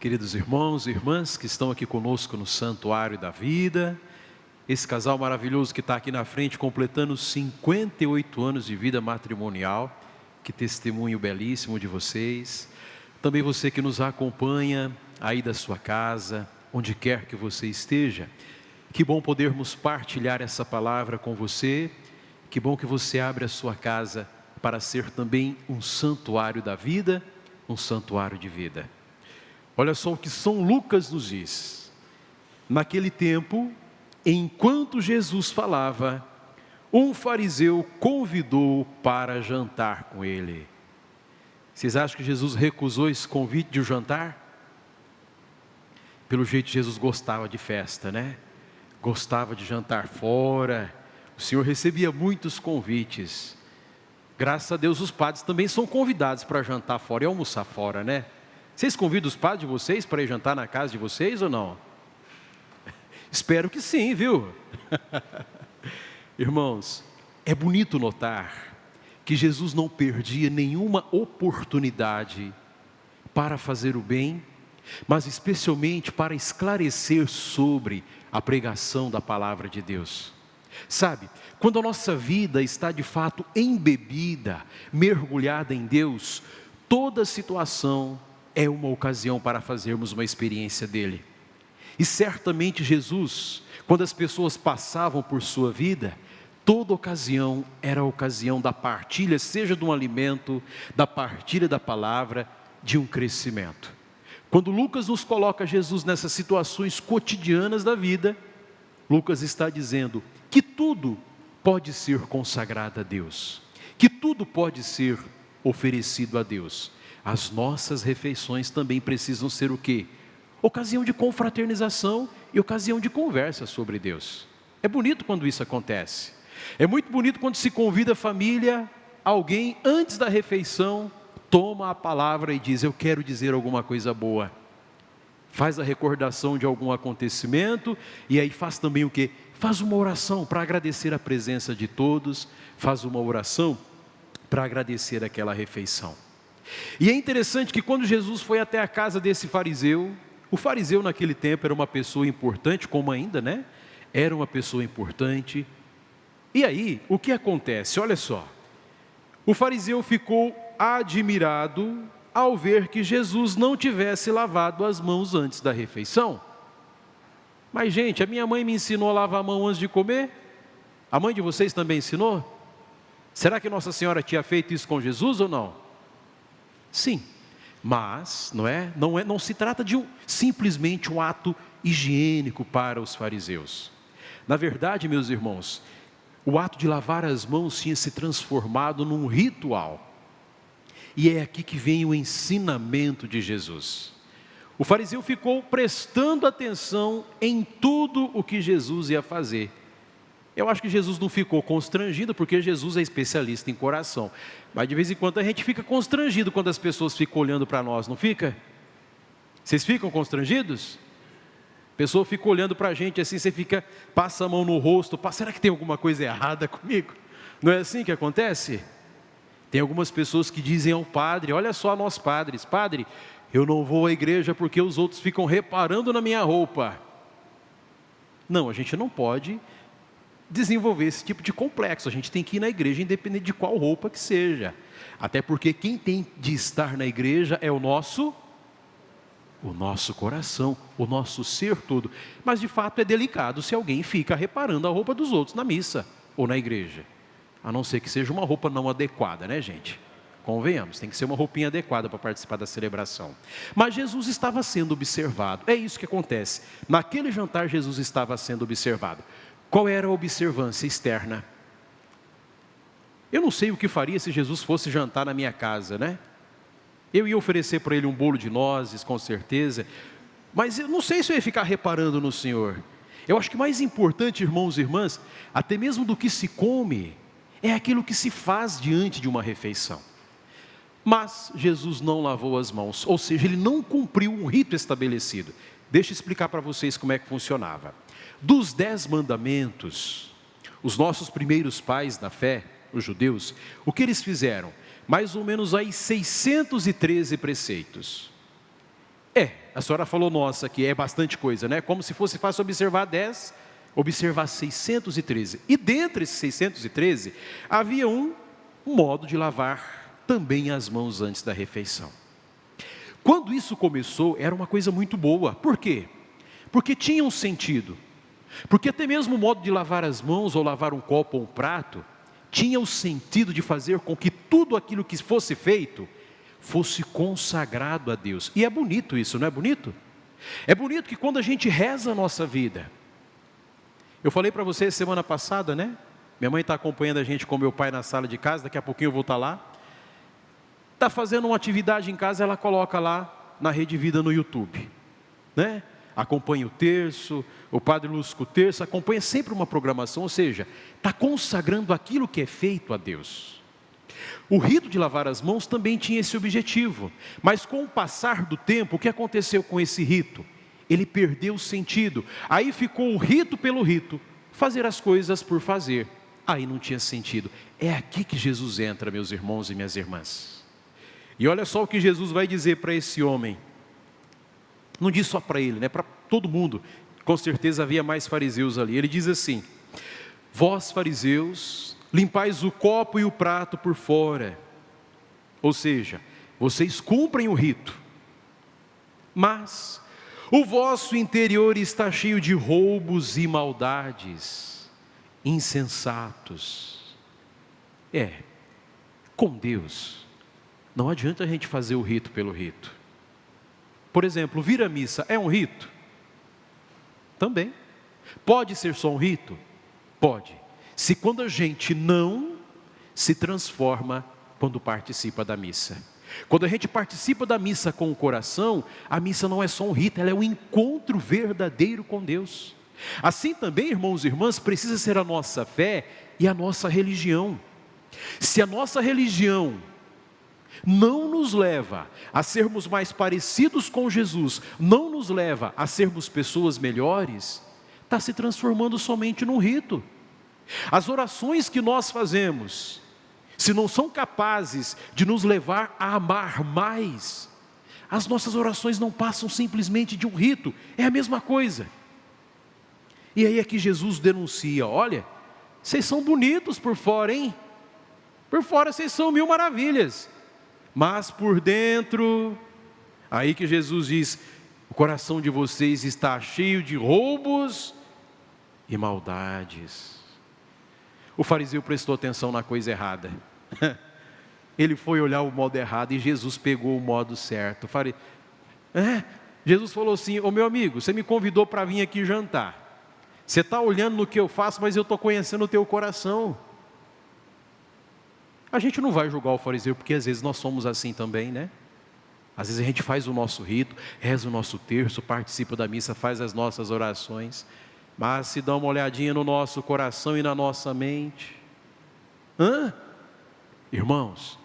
Queridos irmãos e irmãs que estão aqui conosco no Santuário da Vida, esse casal maravilhoso que está aqui na frente completando 58 anos de vida matrimonial, que testemunho belíssimo de vocês. Também você que nos acompanha aí da sua casa, onde quer que você esteja, que bom podermos partilhar essa palavra com você, que bom que você abre a sua casa para ser também um santuário da vida, um santuário de vida. Olha só o que São Lucas nos diz. Naquele tempo, enquanto Jesus falava, um fariseu convidou para jantar com ele. Vocês acham que Jesus recusou esse convite de jantar? Pelo jeito Jesus gostava de festa, né? Gostava de jantar fora. O Senhor recebia muitos convites. Graças a Deus os padres também são convidados para jantar fora e almoçar fora, né? Vocês convidam os padres de vocês para ir jantar na casa de vocês ou não? Espero que sim, viu? Irmãos, é bonito notar que Jesus não perdia nenhuma oportunidade para fazer o bem, mas especialmente para esclarecer sobre a pregação da palavra de Deus. Sabe, quando a nossa vida está de fato embebida, mergulhada em Deus, toda situação é uma ocasião para fazermos uma experiência dele. E certamente Jesus, quando as pessoas passavam por sua vida, toda ocasião era a ocasião da partilha, seja de um alimento, da partilha da palavra, de um crescimento. Quando Lucas nos coloca Jesus nessas situações cotidianas da vida, Lucas está dizendo que tudo pode ser consagrado a Deus, que tudo pode ser oferecido a Deus. As nossas refeições também precisam ser o quê? Ocasião de confraternização e ocasião de conversa sobre Deus. É bonito quando isso acontece. É muito bonito quando se convida a família, alguém antes da refeição toma a palavra e diz: eu quero dizer alguma coisa boa. Faz a recordação de algum acontecimento e aí faz também o quê? Faz uma oração para agradecer a presença de todos, faz uma oração para agradecer aquela refeição. E é interessante que quando Jesus foi até a casa desse fariseu, o fariseu naquele tempo era uma pessoa importante, como ainda, né? Era uma pessoa importante. E aí, o que acontece? Olha só, o fariseu ficou admirado ao ver que Jesus não tivesse lavado as mãos antes da refeição. Mas gente, a minha mãe me ensinou a lavar a mão antes de comer? A mãe de vocês também ensinou? Será que Nossa Senhora tinha feito isso com Jesus ou não? Sim, mas não se trata de simplesmente um ato higiênico para os fariseus. Na verdade, meus irmãos, o ato de lavar as mãos tinha se transformado num ritual. E é aqui que vem o ensinamento de Jesus. O fariseu ficou prestando atenção em tudo o que Jesus ia fazer. Eu acho que Jesus não ficou constrangido, porque Jesus é especialista em coração. Mas de vez em quando a gente fica constrangido quando as pessoas ficam olhando para nós, não fica? Vocês ficam constrangidos? A pessoa fica olhando para a gente assim, você passa a mão no rosto, será que tem alguma coisa errada comigo? Não é assim que acontece? Tem algumas pessoas que dizem ao padre: olha só nós padres, padre, eu não vou à igreja porque os outros ficam reparando na minha roupa. Não, a gente não pode desenvolver esse tipo de complexo. A gente tem que ir na igreja independente de qual roupa que seja. Até porque quem tem de estar na igreja é o nosso coração, o nosso ser todo. Mas de fato é delicado se alguém fica reparando a roupa dos outros na missa ou na igreja. A não ser que seja uma roupa não adequada, né, gente? Convenhamos, tem que ser uma roupinha adequada para participar da celebração. Mas Jesus estava sendo observado. É isso que acontece. Naquele jantar Jesus estava sendo observado. Qual era a observância externa? Eu não sei o que faria se Jesus fosse jantar na minha casa, né? Eu ia oferecer para ele um bolo de nozes, com certeza. Mas eu não sei se eu ia ficar reparando no Senhor. Eu acho que mais importante, irmãos e irmãs, até mesmo do que se come, é aquilo que se faz diante de uma refeição. Mas Jesus não lavou as mãos, ou seja, ele não cumpriu um rito estabelecido. Deixa eu explicar para vocês como é que funcionava. Dos 10 mandamentos, os nossos primeiros pais da fé, os judeus, o que eles fizeram? Mais ou menos aí 613 preceitos. a senhora falou nossa, que é bastante coisa, né? Como se fosse fácil observar 10, observar 613. E dentre esses 613, havia um modo de lavar também as mãos antes da refeição. Quando isso começou, era uma coisa muito boa. Por quê? Porque tinha um sentido. Porque até mesmo o modo de lavar as mãos, ou lavar um copo ou um prato, tinha o sentido de fazer com que tudo aquilo que fosse feito, fosse consagrado a Deus. E é bonito isso, não é bonito? É bonito que quando a gente reza a nossa vida, eu falei para vocês semana passada, né? Minha mãe está acompanhando a gente com meu pai na sala de casa, daqui a pouquinho eu vou estar lá. Está fazendo uma atividade em casa, ela coloca lá na Rede Vida no YouTube, né? Acompanha o terço, o Padre Lúcio com o terço, acompanha sempre uma programação, ou seja, está consagrando aquilo que é feito a Deus. O rito de lavar as mãos também tinha esse objetivo, mas com o passar do tempo, o que aconteceu com esse rito? Ele perdeu o sentido, aí ficou o rito pelo rito, fazer as coisas por fazer, aí não tinha sentido. É aqui que Jesus entra, meus irmãos e minhas irmãs. E olha só o que Jesus vai dizer para esse homem. Não diz só para ele, né? Para todo mundo. Com certeza havia mais fariseus ali. Ele diz assim: vós fariseus, limpais o copo e o prato por fora. Ou seja, vocês cumprem o rito, mas o vosso interior está cheio de roubos e maldades, insensatos. Com Deus não adianta a gente fazer o rito pelo rito. Por exemplo, vir à missa é um rito? Também. Pode ser só um rito? Pode. Se quando a gente não se transforma quando participa da missa. Quando a gente participa da missa com o coração, a missa não é só um rito, ela é um encontro verdadeiro com Deus. Assim também, irmãos e irmãs, precisa ser a nossa fé e a nossa religião. Se a nossa religião não nos leva a sermos mais parecidos com Jesus, não nos leva a sermos pessoas melhores, está se transformando somente num rito. As orações que nós fazemos, se não são capazes de nos levar a amar mais, as nossas orações não passam simplesmente de um rito, é a mesma coisa. E aí é que Jesus denuncia: olha, vocês são bonitos por fora, hein? Por fora vocês são mil maravilhas, mas por dentro, aí que Jesus diz: o coração de vocês está cheio de roubos e maldades. O fariseu prestou atenção na coisa errada. Ele foi olhar o modo errado e Jesus pegou o modo certo. Jesus falou assim: ô meu amigo, você me convidou para vir aqui jantar. Você está olhando no que eu faço, mas eu estou conhecendo o teu coração. A gente não vai julgar o fariseu, porque às vezes nós somos assim também, né? Às vezes a gente faz o nosso rito, reza o nosso terço, participa da missa, faz as nossas orações, mas se dá uma olhadinha no nosso coração e na nossa mente. Irmãos,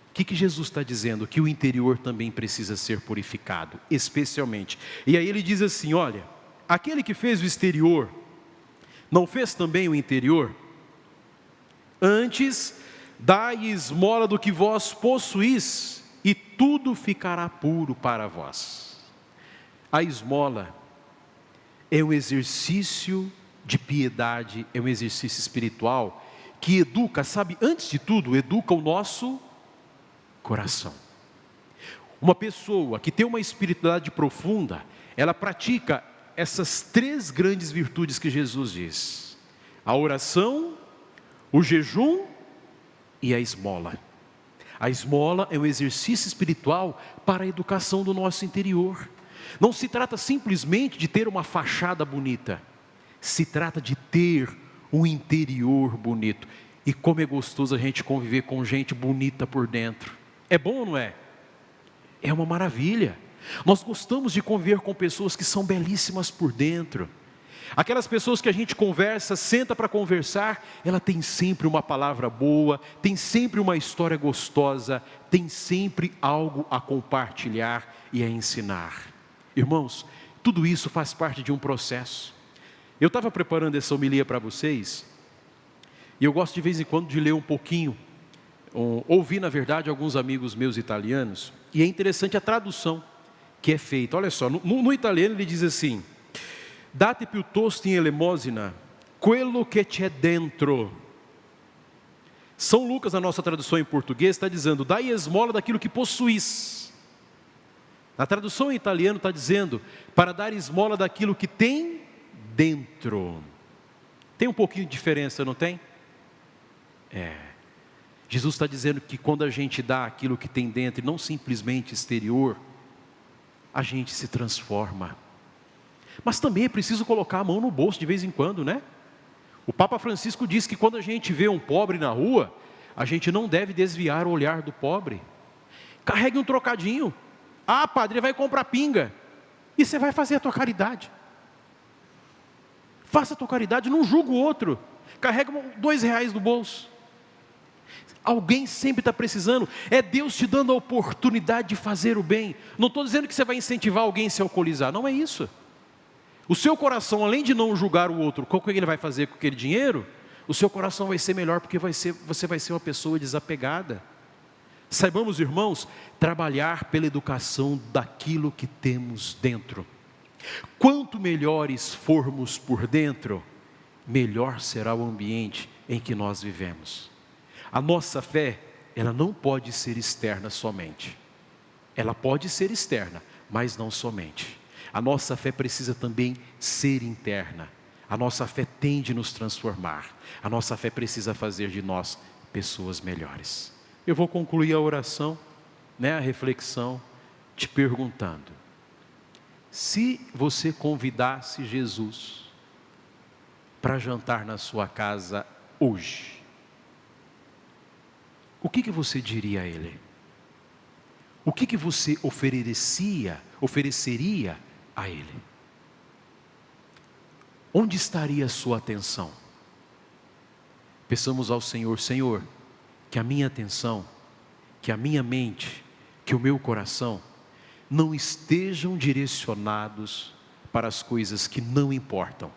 o que Jesus está dizendo? Que o interior também precisa ser purificado, especialmente. E aí ele diz assim: olha, aquele que fez o exterior, não fez também o interior? Antes, dai esmola do que vós possuís, e tudo ficará puro para vós. A esmola é um exercício de piedade, é um exercício espiritual, que educa, sabe, antes de tudo, educa o nosso coração. Uma pessoa que tem uma espiritualidade profunda, ela pratica essas 3 grandes virtudes que Jesus diz: a oração, o jejum e a esmola. A esmola é um exercício espiritual para a educação do nosso interior. Não se trata simplesmente de ter uma fachada bonita, se trata de ter um interior bonito. E como é gostoso a gente conviver com gente bonita por dentro. É bom ou não é? É uma maravilha. Nós gostamos de conviver com pessoas que são belíssimas por dentro. Aquelas pessoas que a gente conversa, senta para conversar, ela tem sempre uma palavra boa, tem sempre uma história gostosa, tem sempre algo a compartilhar e a ensinar. Irmãos, tudo isso faz parte de um processo. Eu estava preparando essa homilia para vocês, e eu gosto de vez em quando de ler um pouquinho, ouvi na verdade alguns amigos meus italianos, e é interessante a tradução que é feita. Olha só, no italiano ele diz assim: date piuttosto in elemosina quello che c'è dentro. São Lucas, na nossa tradução em português, está dizendo: dai esmola daquilo que possuís. Na tradução em italiano está dizendo: para dar esmola daquilo que tem dentro. Tem um pouquinho de diferença, não tem? Jesus está dizendo que quando a gente dá aquilo que tem dentro, e não simplesmente exterior, a gente se transforma. Mas também é preciso colocar a mão no bolso de vez em quando, né? O Papa Francisco diz que quando a gente vê um pobre na rua, a gente não deve desviar o olhar do pobre. Carregue um trocadinho. Ah, padre, vai comprar pinga. E você vai fazer a tua caridade. Faça a tua caridade, não julga o outro. Carrega R$2 no bolso. Alguém sempre está precisando. É Deus te dando a oportunidade de fazer o bem. Não estou dizendo que você vai incentivar alguém a se alcoolizar. Não é isso. O seu coração, além de não julgar o outro, o que ele vai fazer com aquele dinheiro? O seu coração vai ser melhor, porque você vai ser uma pessoa desapegada. Saibamos, irmãos, trabalhar pela educação daquilo que temos dentro. Quanto melhores formos por dentro, melhor será o ambiente em que nós vivemos. A nossa fé, ela não pode ser externa somente. Ela pode ser externa, mas não somente. A nossa fé precisa também ser interna. A nossa fé tem de nos transformar. A nossa fé precisa fazer de nós pessoas melhores. Eu vou concluir a oração, a reflexão, te perguntando: se você convidasse Jesus para jantar na sua casa hoje, o que você diria a Ele? O que você ofereceria a Ele? Onde estaria a sua atenção? Peçamos ao Senhor: Senhor, que a minha atenção, que a minha mente, que o meu coração não estejam direcionados para as coisas que não importam.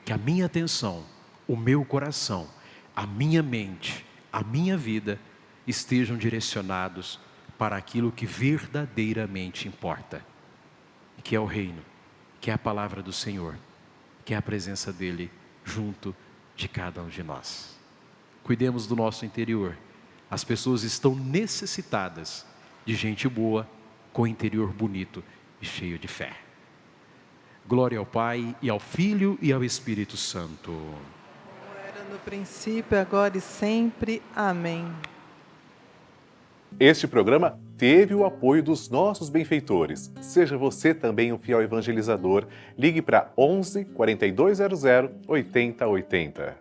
Que a minha atenção, o meu coração, a minha mente, a minha vida estejam direcionados para aquilo que verdadeiramente importa, que é o reino, que é a palavra do Senhor, que é a presença dEle junto de cada um de nós. Cuidemos do nosso interior. As pessoas estão necessitadas de gente boa, com o interior bonito e cheio de fé. Glória ao Pai, e ao Filho, e ao Espírito Santo. Como era no princípio, agora e sempre. Amém. Este programa teve o apoio dos nossos benfeitores. Seja você também um fiel evangelizador. Ligue para 11 4200 8080.